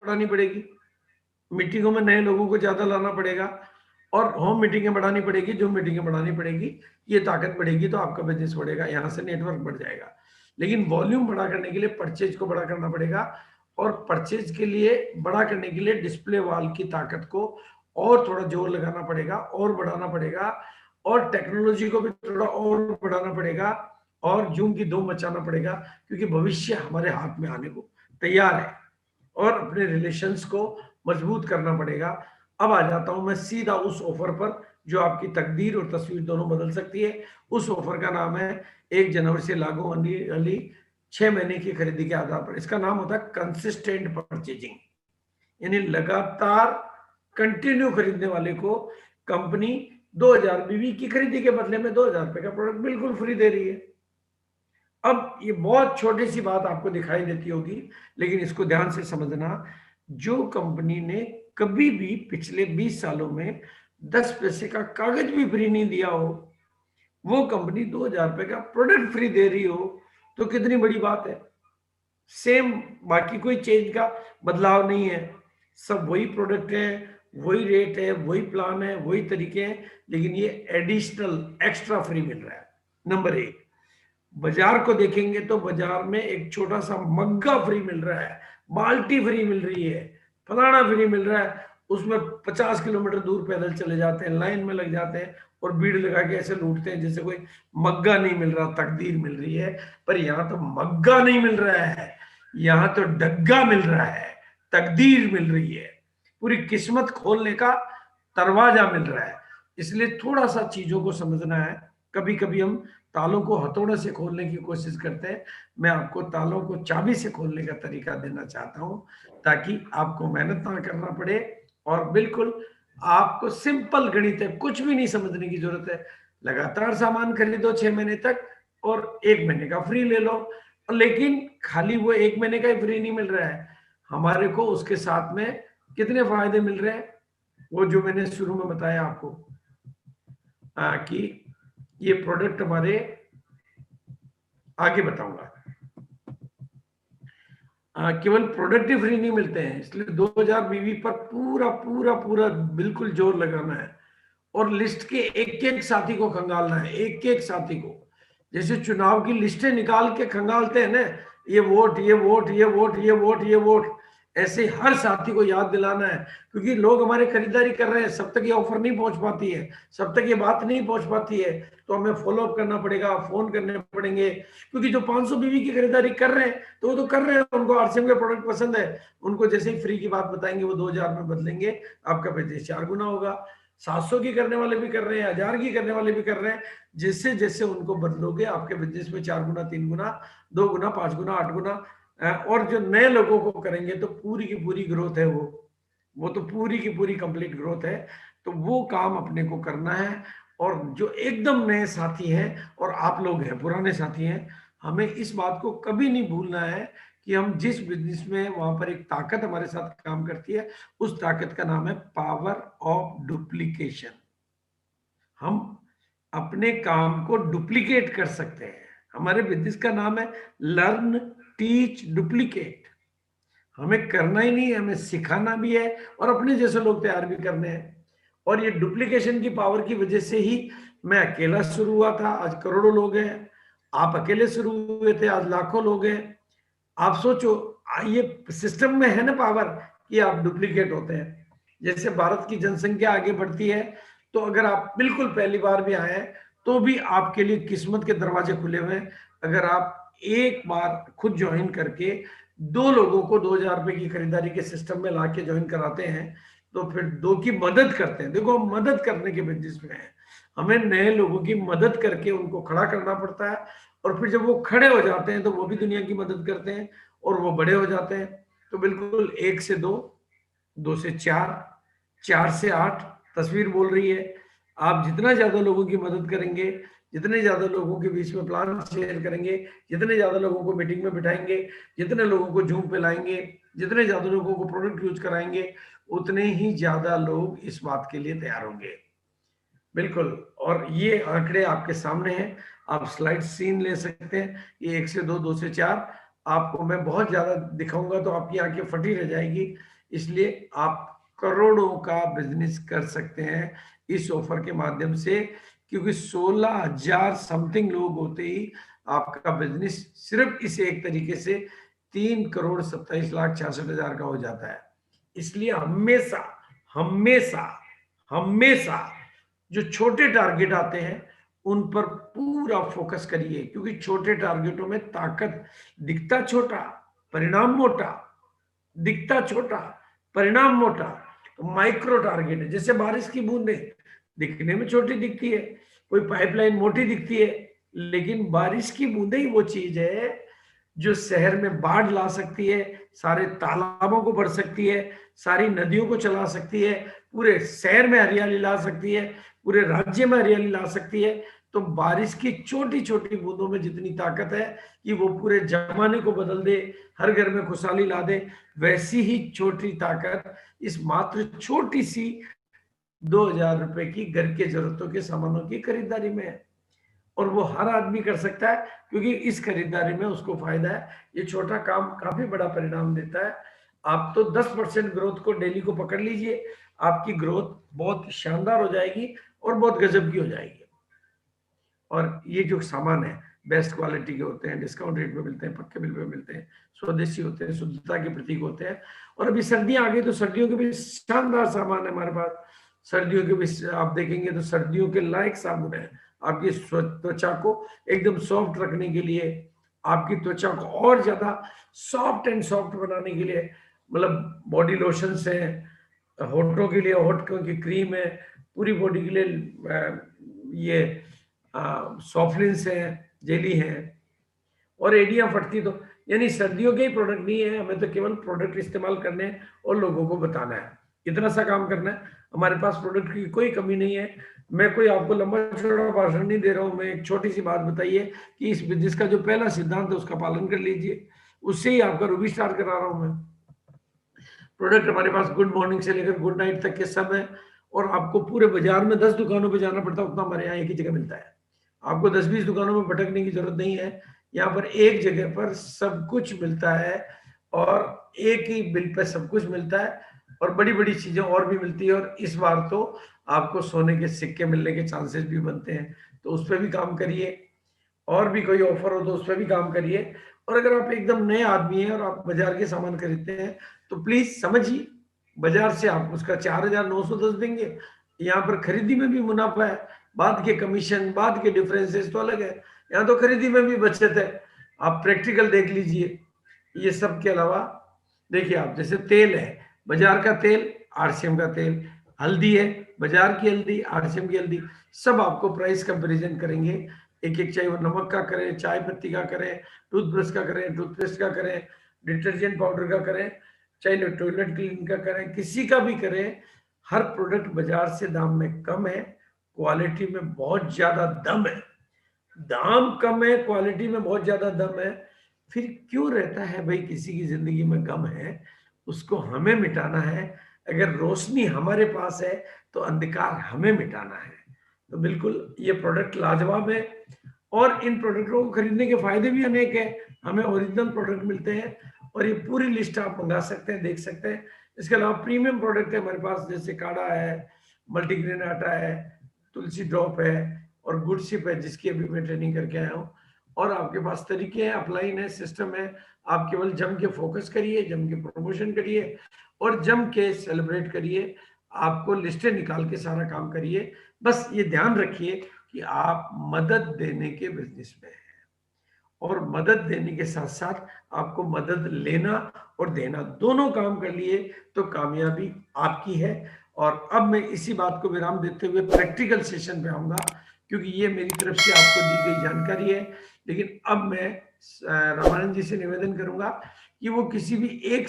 बढ़ानी पड़ेगी, मीटिंगों में नए लोगों को ज्यादा लाना पड़ेगा और होम मीटिंगें बढ़ानी पड़ेगी, जो मीटिंगें बढ़ानी पड़ेगी, ये ताकत बढ़ेगी तो आपका बिजनेस बढ़ेगा, यहाँ से नेटवर्क बढ़ जाएगा। लेकिन वॉल्यूम बड़ा करने के लिए परचेज को बड़ा करना पड़ेगा और परचेज के लिए बड़ा करने के लिए डिस्प्ले वॉल की ताकत को और थोड़ा जोर लगाना पड़ेगा और बढ़ाना पड़ेगा और टेक्नोलॉजी को भी थोड़ा और बढ़ाना पड़ेगा और जूम की धूम मचाना पड़ेगा, क्योंकि भविष्य हमारे हाथ में आने को तैयार है और अपने रिलेशंस को मजबूत करना पड़ेगा। अब आ जाता हूं मैं सीधा उस ऑफर पर जो आपकी तकदीर और तस्वीर दोनों बदल सकती है। उस ऑफर का नाम है 1 जनवरी से लागू होने वाली 6 महीने की खरीदी के आधार पर। इसका नाम होता है कंसिस्टेंट परचेजिंग, यानी लगातार कंटिन्यू खरीदने वाले को कंपनी 2000 बीवी की खरीदी के बदले में 2000 रुपए का प्रोडक्ट बिल्कुल फ्री दे रही है। अब ये बहुत छोटी सी बात आपको दिखाई देती होगी, लेकिन इसको ध्यान से समझना। जो कंपनी ने कभी भी पिछले 20 सालों में 10 पैसे का कागज भी फ्री नहीं दिया हो, वो कंपनी 2000 रुपए का प्रोडक्ट फ्री दे रही हो, तो कितनी बड़ी बात है। सेम, बाकी कोई चेंज का बदलाव नहीं है, सब वही प्रोडक्ट है, वही रेट है, वही प्लान है, वही तरीके हैं, लेकिन ये एडिशनल एक्स्ट्रा फ्री मिल रहा है। नंबर 1, बाजार को देखेंगे तो बाजार में एक छोटा सा मग्गा फ्री मिल रहा है, बाल्टी फ्री मिल रही है, फलाना फ्री मिल रहा है, उसमें 50 किलोमीटर दूर पैदल चले जाते हैं, लाइन में लग जाते हैं और भीड़ लगा के ऐसे लूटते हैं जैसे कोई मग्गा नहीं मिल रहा, तकदीर मिल रही है। पर यहाँ तो मग्गा नहीं मिल रहा है, यहाँ तो डग्गा मिल रहा है, तकदीर मिल रही है, पूरी किस्मत खोलने का दरवाजा मिल रहा है। इसलिए थोड़ा सा चीजों को समझना है। कभी कभी हम तालों को हथौड़े से खोलने की कोशिश करते हैं, मैं आपको तालों को चाबी से खोलने का तरीका देना चाहता हूं, ताकि आपको मेहनत ना करना पड़े और बिल्कुल आपको सिंपल गणित है, कुछ भी नहीं समझने की जरूरत है। लगातार सामान खरीदो 6 महीने तक और 1 महीने का फ्री ले लो। लेकिन खाली वो 1 महीने का ही फ्री नहीं मिल रहा है, हमारे को उसके साथ में कितने फायदे मिल रहे हैं, वो जो मैंने शुरू में बताया आपको कि ये प्रोडक्ट हमारे आगे बताऊंगा। केवल प्रोडक्ट ही फ्री नहीं मिलते हैं, इसलिए 2000 बीवी पर पूरा पूरा पूरा बिल्कुल जोर लगाना है और लिस्ट के एक एक साथी को खंगालना है, एक एक साथी को। जैसे चुनाव की लिस्टें निकाल के खंगालते हैं ना, ये वोट, ये वोट, ये वोट, ये वोट, ये वोट, ऐसे हर साथी को याद दिलाना है। क्योंकि लोग हमारे खरीदारी कर रहे हैं, सब तक ये ऑफर नहीं पहुंच पाती है, सब तक ये बात नहीं पहुंच पाती है, तो हमें फॉलो अप करना पड़ेगा, फोन करने पड़ेंगे। क्योंकि जो 500 बीवी की खरीदारी कर रहे हैं तो वो तो कर रहे हैं, उनको आरसीएम के प्रोडक्ट पसंद है, उनको जैसे ही फ्री की बात बताएंगे वो 2000 में बदलेंगे, आपका बिजनेस 4 गुना होगा। 700 की करने वाले भी कर रहे हैं, 1000 की करने वाले भी कर रहे हैं। जैसे जैसे उनको बदलोगे आपके बिजनेस में 4 गुना, 3 गुना, 2 गुना, 5 गुना, 8 गुना। और जो नए लोगों को करेंगे तो पूरी की पूरी ग्रोथ है, वो तो पूरी की पूरी कंप्लीट ग्रोथ है। तो वो काम अपने को करना है। और जो एकदम नए साथी हैं और आप लोग हैं पुराने साथी हैं, हमें इस बात को कभी नहीं भूलना है कि हम जिस बिजनेस में, वहां पर एक ताकत हमारे साथ काम करती है, उस ताकत का नाम है पावर ऑफ डुप्लीकेशन। हम अपने काम को डुप्लीकेट कर सकते हैं। हमारे बिजनेस का नाम है लर्न, टीच, डुप्लीकेट। हमें करना ही नहीं है, हमें सिखाना भी है और अपने जैसे लोग तैयार भी करने हैं। और ये डुप्लीकेशन की पावर की वजह से ही मैं अकेला शुरू हुआ था, आज करोड़ों लोग हैं। आप अकेले शुरू हुए थे, आज लाखों लोग हैं। आप सोचो, ये सिस्टम में है ना पावर कि आप डुप्लीकेट होते हैं। जैसे भारत की जनसंख्या आगे बढ़ती है, तो अगर आप बिल्कुल पहली बार भी आए हैं तो भी आपके लिए किस्मत के दरवाजे खुले हुए हैं। अगर आप एक बार खुद ज्वाइन करके 2 लोगों को 2000 रुपए की खरीदारी के सिस्टम में लाके ज्वाइन कराते हैं, तो फिर 2 की मदद करते हैं। देखो, हम मदद करने के बिजनेस में है, हमें नए लोगों की मदद करके उनको खड़ा करना पड़ता है। और फिर जब वो खड़े हो जाते हैं तो वो भी दुनिया की मदद करते हैं और वो बड़े हो जाते हैं। तो बिल्कुल 1 से 2, 2 से 4, 4 से 8 तस्वीर बोल रही है। आप जितना ज्यादा लोगों की मदद करेंगे, जितने ज्यादा लोगों के बीच में प्लान शेयर करेंगे, जितने ज्यादा लोगों को मीटिंग में बिठाएंगे, जितने लोगों को जूम पे लाएंगे, जितने ज्यादा लोगों को प्रोडक्ट यूज कराएंगे, उतने ही ज्यादा लोग इस बात के लिए तैयार होंगे। बिल्कुल। और ये आंकड़े आपके सामने हैं, आप स्लाइड सीन ले सकते हैं। ये 1 से 2, 2 से 4, आपको मैं बहुत ज्यादा दिखाऊंगा तो आपकी आंखें फटी रह जाएगी। इसलिए आप करोड़ों का बिजनेस कर सकते हैं इस ऑफर के माध्यम से, क्योंकि 16,000 समथिंग लोग होते ही आपका बिजनेस सिर्फ इस एक तरीके से 3,27,66,000 का हो जाता है। इसलिए हमेशा हमेशा हमेशा जो छोटे टारगेट आते हैं उन पर पूरा फोकस करिए, क्योंकि छोटे टारगेटों में ताकत, दिखता छोटा परिणाम मोटा, दिखता छोटा परिणाम मोटा। तो माइक्रो टारगेट है, जैसे बारिश की बूंदें दिखने में छोटी दिखती है, कोई पाइपलाइन मोटी दिखती है, लेकिन बारिश की बूंदें ही वो चीज है जो शहर में बाढ़ ला सकती है, सारे तालाबों को भर सकती है, सारी नदियों को चला सकती है, पूरे शहर में हरियाली ला सकती है, पूरे राज्य में हरियाली ला सकती है। तो बारिश की छोटी छोटी बूंदों में जितनी ताकत है कि वो पूरे जमाने को बदल दे, हर घर में खुशहाली ला दे, वैसी ही छोटी ताकत इस मात्र छोटी सी 2,000 रुपए की घर के जरूरतों के सामानों की खरीदारी में है। और वो हर आदमी कर सकता है, क्योंकि इस खरीदारी में उसको फायदा है। ये छोटा काम काफी बड़ा परिणाम देता है। आप तो 10% ग्रोथ को डेली को पकड़ लीजिए, आपकी ग्रोथ बहुत शानदार हो जाएगी और बहुत गजब की हो जाएगी। और ये जो सामान है बेस्ट क्वालिटी के होते हैं, डिस्काउंट रेट पे मिलते हैं, पक्के बिल पे मिलते हैं, स्वदेशी होते हैं, शुद्धता के प्रतीक होते हैं। और अभी सर्दियां आ गई तो सर्दियों के भी शानदार सामान है हमारे पास। सर्दियों के भी आप देखेंगे तो सर्दियों के लायक साबुन है, आपकी त्वचा को एकदम सॉफ्ट रखने के लिए, आपकी त्वचा को और ज्यादा सॉफ्ट एंड सॉफ्ट बनाने के लिए, मतलब बॉडी लोशन है, होठों के लिए होठ की क्रीम है, पूरी बॉडी के लिए ये सॉफ्टलिंस है, जेली है। और एडियां फटती तो यानी सर्दियों के ही प्रोडक्ट नहीं है, हमें तो केवल प्रोडक्ट इस्तेमाल करने हैं और लोगों को बताना है, इतना सा काम करना है। हमारे पास प्रोडक्ट की कोई कमी नहीं है। मैं कोई आपको लंबा चौड़ा भाषण नहीं दे रहा हूं, मैं एक छोटी सी बात बताइए कि इस बिजनेस का जो पहला सिद्धांत है उसका पालन कर लीजिए, उससे ही आपका रूबी स्टार्ट करा रहा हूं मैं। प्रोडक्ट हमारे पास गुड मॉर्निंग से लेकर गुड नाइट तक के सब है, और आपको पूरे बाजार में 10 दुकानों पे जाना पड़ता है, उतना हमारे यहाँ एक ही जगह मिलता है। आपको 10-20 दुकानों में भटकने की जरूरत नहीं है, यहाँ पर एक जगह पर सब कुछ मिलता है और एक ही बिल पे सब कुछ मिलता है, और बड़ी बड़ी चीजें और भी मिलती है। और इस बार तो आपको सोने के सिक्के मिलने के चांसेस भी बनते हैं, तो उस पर भी काम करिए। और भी कोई ऑफर हो तो उस पर भी काम करिए। और अगर आप एकदम नए आदमी हैं और आप बाजार के सामान खरीदते हैं तो प्लीज समझिए, बाजार से आप उसका 4,910 देंगे, यहाँ पर खरीदी में भी मुनाफा है, बाद के कमीशन बाद के डिफरेंसेस तो अलग है, यहाँ तो खरीदी में भी बचत है। आप प्रैक्टिकल देख लीजिए। ये सब के अलावा देखिए, आप जैसे तेल है, बाजार का तेल, आरसीएम का तेल, हल्दी है, बाजार की हल्दी, आरसीएम की हल्दी, सब आपको प्राइस कंपैरिजन करेंगे। एक एक, चाहे वो नमक का करें, चाय पत्ती का करें, टूथब्रश का करें, टूथपेस्ट का करें, डिटर्जेंट पाउडर का करें, चाहे टॉयलेट क्लीन का करें, किसी का भी करें, हर प्रोडक्ट बाजार से दाम में कम है, क्वालिटी में बहुत ज्यादा दम है। दाम कम है, क्वालिटी में बहुत ज्यादा दम है, फिर क्यों रहता है भाई किसी की जिंदगी में गम है, उसको हमें मिटाना है। अगर रोशनी हमारे पास है तो अंधकार हमें मिटाना है। तो बिल्कुल ये प्रोडक्ट लाजवाब है, और इन प्रोडक्टों को खरीदने के फायदे भी अनेक हैं। हमें ओरिजिनल प्रोडक्ट मिलते हैं, और ये पूरी लिस्ट आप मंगा सकते हैं, देख सकते हैं। इसके अलावा प्रीमियम प्रोडक्ट है हमारे पास, जैसे काढ़ा है, मल्टीग्रेन आटा है, तुलसी ड्रॉप है, और गुड शिप है जिसकी अभी मैं ट्रेनिंग करके आया हूँ। और आपके पास तरीके हैं, अपलाइन है, सिस्टम है। आप केवल जम के फोकस करिए, जम के प्रमोशन करिए, और जम के सेलिब्रेट करिए। आपको लिस्टें निकाल के सारा काम करिए। बस ये ध्यान रखिए कि आप मदद देने के बिजनेस में हैं, और मदद देने के साथ साथ आपको मदद लेना और देना दोनों काम कर लिए तो कामयाबी आपकी है। और अब मैं इसी बात को विराम देते हुए प्रैक्टिकल सेशन पे आऊंगा, क्योंकि ये मेरी तरफ से आपको दी गई जानकारी है। लेकिन अब मैं रामानंद जी से निवेदन करूंगा कि वो किसी भी एक